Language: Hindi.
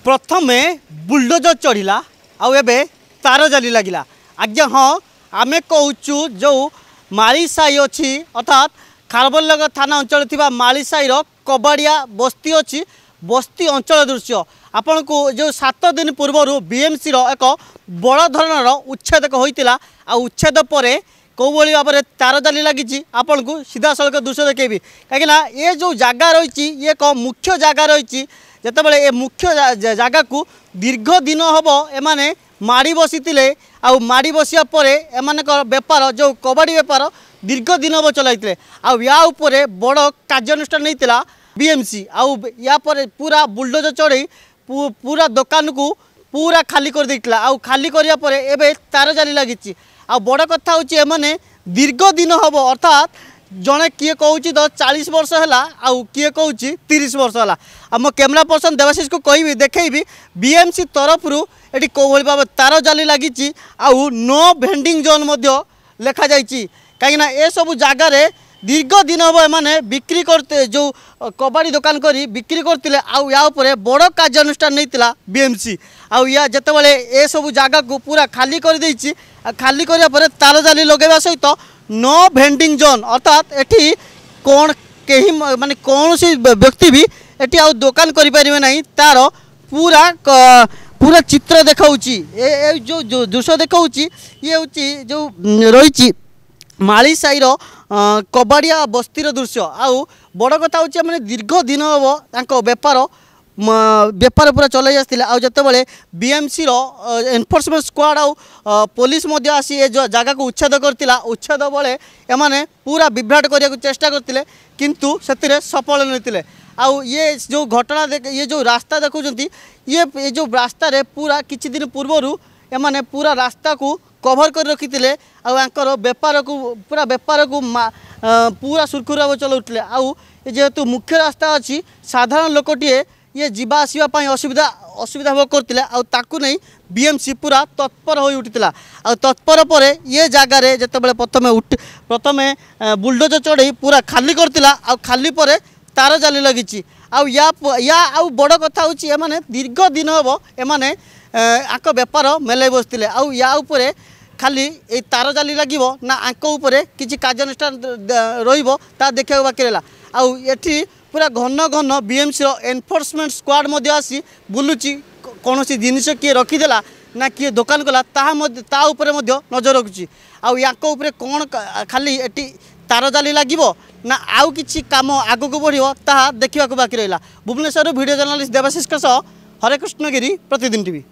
प्रथमे बुलडोजर चढ़ला आउ एबे तार जाली लगिला। आज्ञा हाँ आमे कहूँ जो मालीसाई अच्छी अर्थात खारबरलग थाना अंचल थिबा मालीसाई कबाड़िया बस्ती अच्छी बस्ती अंचल दृश्य आपण को जो 7 दिन पूर्व बीएमसी एक बड़ धरणर उच्छेद होता आ उच्छेद पर कौ भाव में तार जाली लगी आपण को सीधा सड़क दृश्य देखी कहीं ये जो जगह रही ये एक मुख्य जगह रही जितेबाला ये मुख्य जगह को दीर्घ दिन हम एमाने माड़ी बसी आउ माड़ी बसिया पर एमानकर बेपार जो कबाड़ी बेपार दीर्घ दिन हम चलते आउ या उपरे बड़ कार्यानुष्ठान नहीं बीएमसी आउ या पर पूरा बुलडोजर चढ़ई पूरा दुकान को पूरा खाली कर देइतला आउ खाली करिया पर एबे तार जाली लगी आ बड़ कथा होची एमाने दीर्घ दिन हम अर्थात जड़े किए कहूँ तो 40 वर्ष है आउ किए कहूँ 30 वर्ष है आम कैमेरा पर्सन देवाशीष को कहि देखी बीएमसी तरफ ये कौ भाव तार जाली लगी आउ नो भेंडिंग जोन लेखा जाइए कहीं ए सब जगार दीर्घ दिन हम एमाने बिक्री करते जो कबाड़ी दुकान करी बिक्री करते आउ या उपरे बड़ कार्यानुष्ठान नहीं बीएमसी आउ या जितेबाला ए सब जगह को पूरा खाली कर देइछि खाली करिया पर तार जाली लगेवा सहित नो भेंडिंग जोन अर्थात एठी कौन कहीं माने कौन सी व्यक्ति भी एठी आउ दुकान करि परिबे नहीं तार पूरा पूरा चित्र देखाउची ए जो दृश्य देखाउची ये होची जो रही मालीसाई कबाड़िया बस्तीर दृश्य आउ बड़ कथा होची माने दीर्घ दिन हम तांको बेपार पूरा चलाई आसते आते बीएमसी एनफोर्समेंट स्क्वाड आउ पुलिस आसी ए जगह को उच्छेद करथिला उच्छेद बेले एमाने पूरा विभ्राट करने को चेष्टा करथिले किंतु से सफल नहीं आउ ये जो घटना ये जो रास्ता देखुंत ये जो रास्ता रे पूरा किछि दिन पूर्व एमाने पूरा रास्ता को कभर कर रखी आंकर बेपार को पूरा बेपार को पूरा सुरखुर भाव चलाउथिले आउ जेहेतु मुख्य रास्ता अच्छी साधारण लोकटीए ये जीवा आसवा असुविधा असुविधा भोग करते आकु नहीं बीएमसी पूरा तत्पर हो उठिला आ तत्पर पर ये जगार जितेबाला प्रथमे बुलडोजर चढ़ई पूरा खाली करतिला आ खाली पर तार जाली लगी आउ बड़ कथा होची एमाने दीर्घ दिन हम एमाने आक बेपार मेलाई बसते आउ या उपरे खाली ए तार जाली लगिबो ना आंक उपरे किछि कार्यानुष्ठान रहिबो ता देखा बाकी रहा आउ एठी पूरा घन घन बीएमसी एनफोर्समेंट स्क्वाड आसी बुलुची कौन सी जिनिस किए रखीदेला ना किए दुकान कला ता उपरे नजर रखुची आउ याक उपरे कौन खाली एटी तार जाली लगिबो ना आउ किछि काम आगको बढ़िबो ता देखा बाकी रहा। भुवनेश्वर वीडियो जर्नलिस्ट देवाशीष हरे कृष्णगिरी प्रतिदिन टीवी।